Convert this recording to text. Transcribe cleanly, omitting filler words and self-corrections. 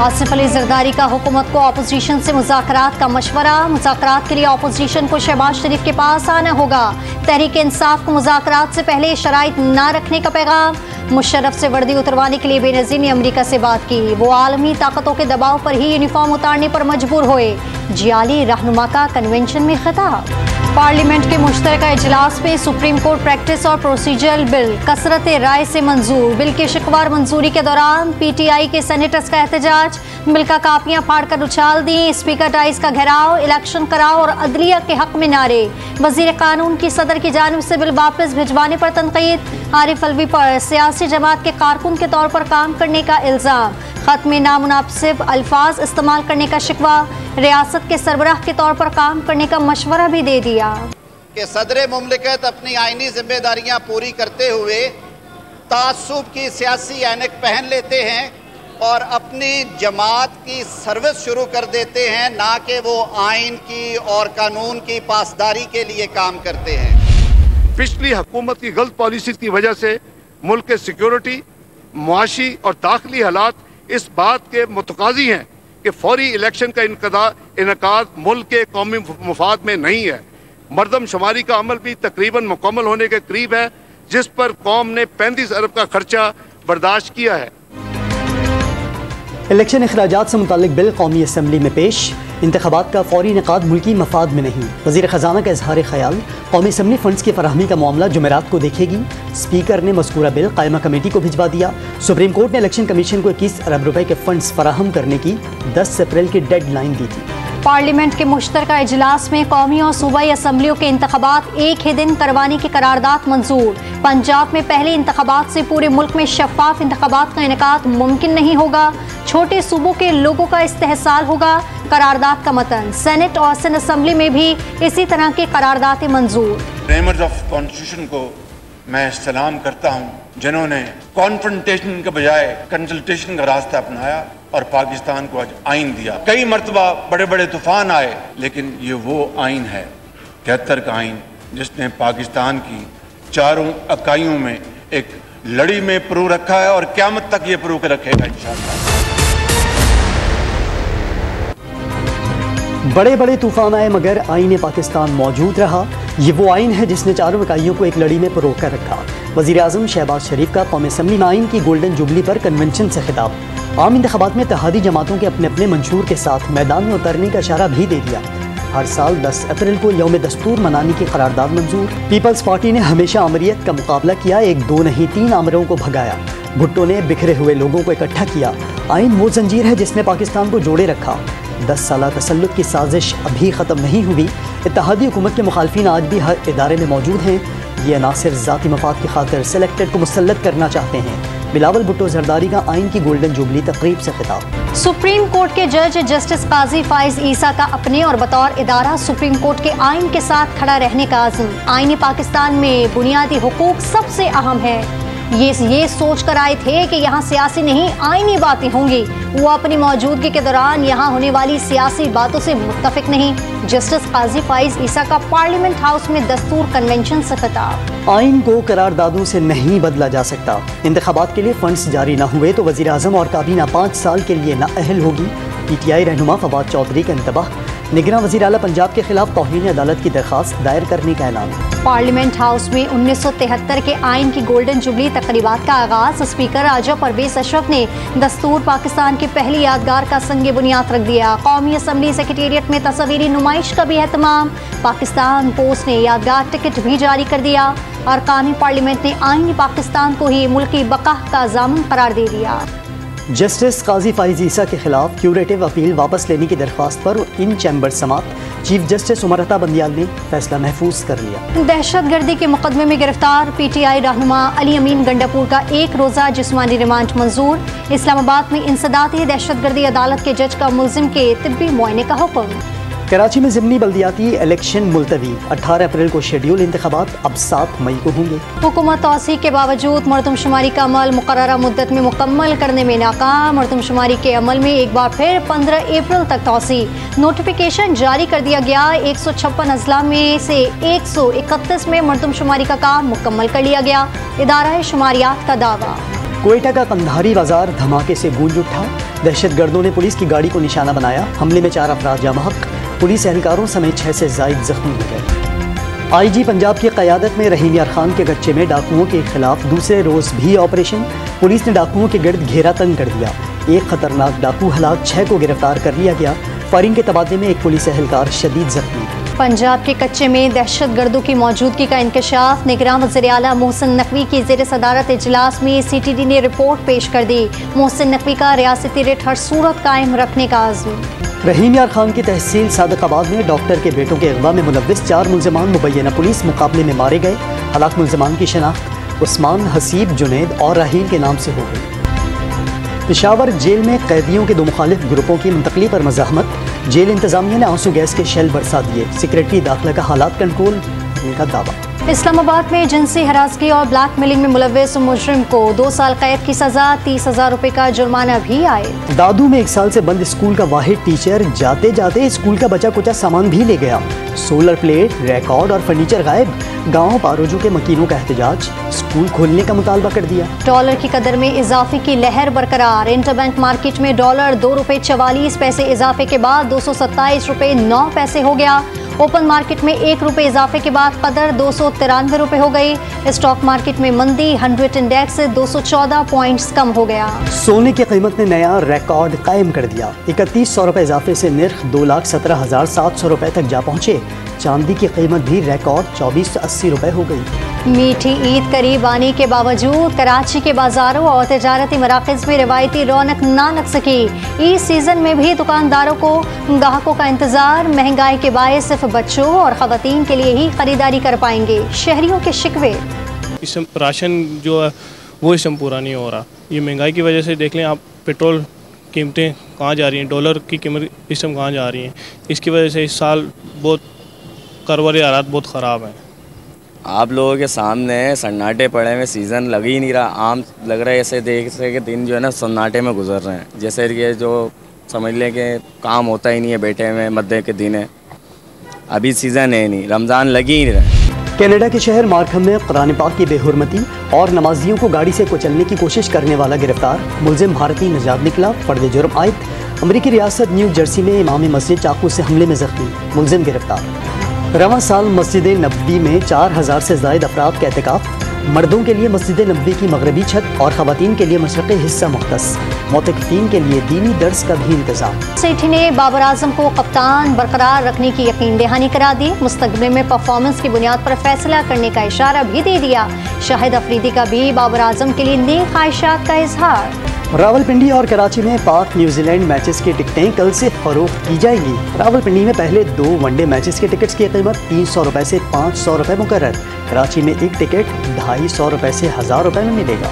आसिफ अली जरदारी का हुकूमत को अपोजिशन से मुज़ाकरात का मशवरा। मुज़ाकरात के लिए अपोजिशन को शहबाज शरीफ के पास आना होगा। तहरीक इंसाफ को मुज़ाकरात से पहले शराइत ना रखने का पैगाम। मुशर्रफ से वर्दी उतरवाने के लिए बेनज़ीर ने अमरीका से बात की। वो आलमी ताकतों के दबाव पर ही यूनिफॉर्म उतारने पर मजबूर हुए। जियाली रहनुमा का कन्वेंशन में खिताब। पार्लियामेंट के मुश्तरका इजलास में सुप्रीम कोर्ट प्रैक्टिस और प्रोसीजरल बिल कसरत राय से मंजूर। बिल के शिकवार मंजूरी के दौरान PTI के सेनेटर्स का एहतजाज। बिल का कापियां फाड़कर उछाल दी। स्पीकर डाइस का घेराव, इलेक्शन कराओ और अदलिया के हक में नारे। वजीर कानून की सदर की जानिब से बिल वापस भिजवाने पर तनकीद। आरिफ अलवी पर सियासी जमात के कारकुन के तौर पर काम करने का इल्ज़ाम। खत में नामुनासिब अल्फाज इस्तेमाल करने का शिकवा। रियासत के सरबराह के तौर पर काम करने का मशवरा भी दे दिया कि सदर मुमलिकत अपनी आइनी जिम्मेदारियां पूरी करते हुए तासुब की सियासी ऐनक पहन लेते हैं और अपनी जमात की सर्विस शुरू कर देते हैं, ना कि वो आइन की और कानून की पासदारी के लिए काम करते हैं। पिछली हुकूमत की गलत पॉलिसी की वजह से मुल्क के सिक्योरिटी, मुआशी और दाखिली हालात इस बात के मुतकाजी हैं कि फौरी इलेक्शन का इनकाद मुल्क के कौमी मुफाद में नहीं है। मरदमशुमारी का अमल भी तकरीबन मुकम्मल होने के करीब है, जिस पर कौम ने 35 अरब का खर्चा बर्दाश्त किया है। इलेक्शन अखराजात से मुतालिक बिल कौमी असम्बली में पेश। इंतखाबात का फौरी इनेकाद मुल्की मफाद में नहीं। वज़ीर ख़जाना का इजहार ख्याल। कौमी असम्बली फंड्स की फराहमी का मामला जुमेरात को देखेगी। स्पीकर ने मज़कूरा बिल कायमा कमेटी को भिजवा दिया। सुप्रीम कोर्ट ने इलेक्शन कमीशन को 21 अरब रुपए के फंड्स फराहम करने की 10 अप्रैल की डेडलाइन दी थी। पार्लियामेंट के मुश्तरका इजलास में कौमी और सूबाई असम्बलियों के इंतखाबात एक ही दिन करवाने की करारदाद मंजूर। पंजाब में पहले इंतखाबात से पूरे मुल्क में शफाफ इंतखाबात का इनेकाद मुमकिन नहीं होगा। छोटे सूबों के लोगों का इस्तेहसाल होगा। करारदाद का मतन। सेनेट और सिंध असम्बली में भी इसी तरह की करारदादें मंजूर। फ्रेमर्स ऑफ कॉन्स्टिट्यूशन को मैं सलाम करता हूँ, जिन्होंने कॉन्फ्रंटेशन के बजाय कंसल्टेशन का रास्ता अपनाया और पाकिस्तान को आज आइन दिया। कई मरतबा बड़े बड़े तूफान आए, लेकिन ये वो आइन है 73 का आइन, जिसने पाकिस्तान की चारों इकाइयों में एक लड़ी में परू रखा है और क़यामत तक ये परू के रखेगा इंशाअल्लाह। बड़े बड़े तूफान आए मगर आईन पाकिस्तान मौजूद रहा। ये वो आइन है जिसने चारों इकाइयों को एक लड़ी में परो कर रखा। वज़ीर आज़म शहबाज शरीफ का कौमी असम्बली में आइन की गोल्डन जुबली पर कन्वेंशन से खिताब। आम इंतखाबात में इत्तेहादी जमातों के अपने अपने मंशूर के साथ मैदान में उतरने का इशारा भी दे दिया। हर साल 10 अप्रैल को यौम दस्तूर मनाने की करारदाद मंजूर। पीपल्स पार्टी ने हमेशा आमरीत का मुकाबला किया, 1 2 नहीं 3 आमरों को भगाया। भुट्टो ने बिखरे हुए लोगों को इकट्ठा किया। आइन वो जंजीर है जिसने पाकिस्तान को जोड़े रखा। 10 साल तसल्लुत की साजिश अभी ख़त्म नहीं हुई। इत्तेहादी हुकूमत के मुखालफिन आज भी हर इदारे में मौजूद हैं। ये अनासिर ज़ाती मफाद की खातिर सेलेक्टेड को मुसल्लत करना चाहते हैं। बिलावल भुट्टो जरदारी का आइन की गोल्डन जुबली तकरीब से खिताब। सुप्रीम कोर्ट के जज जस्टिस काजी फाइज ईसा का अपने और बतौर इदारा सुप्रीम कोर्ट के आइन के साथ खड़ा रहने का आज़म। आइन पाकिस्तान में बुनियादी हुकूक सबसे अहम है। ये सोच कर आए थे कि यहाँ सियासी नहीं आइनी बातें होंगी। वो अपनी मौजूदगी के दौरान यहाँ होने वाली सियासी बातों से मुत्तफिक नहीं। जस्टिस काजी फाइज ईसा का पार्लियामेंट हाउस में दस्तूर कन्वेंशन से खिताब। आइन को करारदादों से नहीं बदला जा सकता। इंतखाबात के लिए फंड्स जारी न हुए तो वज़ीर आज़म और काबीना 5 साल के लिए नाअहल होगी। PTI रहनुमा फवाद चौधरी का इंतबाह। निगरान वज़ीर आला पंजाब के खिलाफ तौहीन अदालत की दरख्वास्त दायर करने का ऐलान। पार्लियामेंट हाउस में 1973 के आइन की गोल्डन जुबली तकरीबात का आगाज। स्पीकर राजा परवेज अशरफ ने दस्तूर पाकिस्तान की पहली यादगार का संग बुनियाद रख दिया। कौमी असम्बली सेक्रेटेरिएट में तस्वीरी नुमाइश का भी एहतमाम। पाकिस्तान पोस्ट ने यादगार टिकट भी जारी कर दिया। अरकान पार्लियामेंट ने आइन पाकिस्तान को ही मुल्की बका का ज़ामिन करार दे दिया। जस्टिस काजी फाइज ईसा के खिलाफ क्यूरेटिव अपील वापस लेने की दरख्वास्त पर इन चैम्बर समात चीफ जस्टिस उमर अता बंदियाल ने फैसला महफूज कर लिया। दहशतगर्दी के मुकदमे में गिरफ्तार PTI रहनुमा अली अमीन गंडापुर का 1 रोज़ा जिस्मानी रिमांड मंजूर। इस्लामाबाद में इंसदादी दहशतगर्दी अदालत के जज का मुल्जिम के तिब्बी मुआयने का हुक्म। कराची में ज़िमनी बल्दियाती इलेक्शन मुलतवी। 18 अप्रैल को शेड्यूल इंतखाबात अब 7 मई को होंगे। हुकूमत तौसीक के बावजूद मरदमशुमारी का अमल मुकर्ररा मुद्दत में मुकम्मल करने में नाकाम। मरदमशुमारी के अमल में एक बार फिर 15 अप्रैल तक तौसीक। नोटिफिकेशन जारी कर दिया गया। 156 अजला में से 131 में मरदमशुमारी का काम मुकम्मल कर लिया गया। इदारा शुमारियात का दावा। कोयटा का कंधारी बाजार धमाके से गूंज उठा। दहशतगर्दों ने पुलिस की गाड़ी को निशाना बनाया। हमले में 4 अफराद जाँ बहक, पुलिस एहलकारों समेत 6 से ज़ायद जख्मी हो गए। आईजी पंजाब की क़यादत में रहीम यार खान के कच्चे में डाकुओं के खिलाफ दूसरे रोज़ भी ऑपरेशन। पुलिस ने डाकुओं के गिर्द घेरा तंग कर दिया। एक खतरनाक डाकू हलाक, 6 को गिरफ्तार कर लिया गया। फायरिंग के तबादले में एक पुलिस एहलकार शदीद जख्मी। पंजाब के कच्चे में दहशतगर्दों की मौजूदगी का इंकशाफ। निगरान वज़ीर आला मोहसिन नकवी की ज़ेर सदारत इजलास में CTD ने रिपोर्ट पेश कर दी। मोहसिन नकवी का रियासती रेट हर सूरत कायम रखने का आज़म। रहीम यार खान की तहसील सादकाबाद में डॉक्टर के बेटों के अगवा में मुलव्विस 4 मुलजमान मुबैना पुलिस मुकाबले में मारे गए। हलाक मुलजमान की शनाख्त उस्मान, हसीब, जुनैद और राहील के नाम से हो गई। पेशावर जेल में कैदियों के 2 मुखालिफ ग्रुपों की मुंतकली पर मज़ाहमत। जेल इंतजामिया ने आंसू गैस के शेल बरसा दिए। सेक्रेटरी दाखिला का हालात कंट्रोल करने का दावा। इस्लामाबाद में जिनसी हरासगी और ब्लैक मेलिंग में मुलव्विस मुजरिम को 2 साल कैद की सजा, 30,000 रुपए का जुर्माना भी आए। दादू में 1 साल से बंद स्कूल का वाहिद टीचर जाते जाते स्कूल का बचा कुचा सामान भी ले गया। सोलर प्लेट, रिकॉर्ड और फर्नीचर गायब। गांव पारोजू के मकीनों का एहतजाज, स्कूल खोलने का मुतालबा कर दिया। डॉलर की कदर में इजाफे की लहर बरकरार। इंटरबैंक मार्केट में डॉलर 2 रुपए 44 पैसे इजाफे के बाद 227 रुपए 9 पैसे हो गया। ओपन मार्केट में 1 रुपए इजाफे के बाद कदर 293 रुपए हो गई। स्टॉक मार्केट में मंदी, 100 इंडेक्स 214 पॉइंट्स कम हो गया। सोने की कीमत ने नया रिकॉर्ड कायम कर दिया। 3100 रुपए इजाफे से निर्ख 2,17,700 रुपए तक जा पहुंचे। चांदी की कीमत भी रिकॉर्ड 2480 रुपए हो गई। मीठी ईद करीब आने के बावजूद कराची के बाजारों और तजारती मराकज़ में रवायती रौनक ना लग सकी। ईद सीजन में भी दुकानदारों को ग्राहकों का इंतजार। महंगाई के बायस सिर्फ बच्चों और खवातीन के लिए ही खरीदारी कर पाएंगे। शहरियों के शिकवे। इस राशन जो है वो इस समय पूरा नहीं हो रहा। ये महंगाई की वजह से देख लें आप, पेट्रोल कीमतें कहाँ जा रही हैं, डॉलर की कीमत इस समय कहाँ जा रही हैं। इसकी वजह से इस साल बहुत कारोबारी हालात बहुत ख़राब हैं। आप लोगों के सामने सन्नाटे पड़े हुए, सीज़न लग ही नहीं रहा। आम लग रहा है ऐसे देख से कि दिन जो है ना सन्नाटे में गुजर रहे हैं। जैसे ये जो समझ लें कि काम होता ही नहीं है, बैठे हुए मध्य के दिन है, अभी सीज़न है नहीं, रमज़ान लग ही नहीं रहा। कनाडा के शहर मार्कहम में कुरान पाक की बेहुरमती और नमाजियों को गाड़ी से कुचलने की कोशिश करने वाला गिरफ्तार। मुलजिम भारतीय नजात निकला, फर्द जुर्म आयद। अमरीकी रियासत न्यू जर्सी में इमाम मस्जिद चाकू से हमले में जख्मी, मुलजिम गिरफ्तार। रवां साल मस्जिद नबवी में 4000 से ज़ायद अफराद का एहतिकाफ। मर्दों के लिए मस्जिद नबवी की मगरबी छत और ख़वातीन के लिए मशरक़ी हिस्सा मुख्तस। मोतक़िफ़ीन के लिए दीनी दर्स का भी इंतज़ाम। सेठी ने बाबर आजम को कप्तान बरकरार रखने की यकीन दहानी करा दी। मुस्तक़बिल में परफॉर्मेंस की बुनियाद पर फैसला करने का इशारा भी दे दिया। शाहिद अफरीदी का भी बाबर आजम के लिए नेक ख्वाहिशात का इजहार। रावलपिंडी और कराची में पाक न्यूजीलैंड मैचेस की टिकटें कल से फरोख्त की जाएंगी। रावलपिंडी में पहले 2 वनडे मैचेस के टिकट्स की कीमत 300 रुपए से 500 रुपए मुकर्रर। कराची में एक टिकट 250 रुपए से 1000 रुपए में मिलेगा।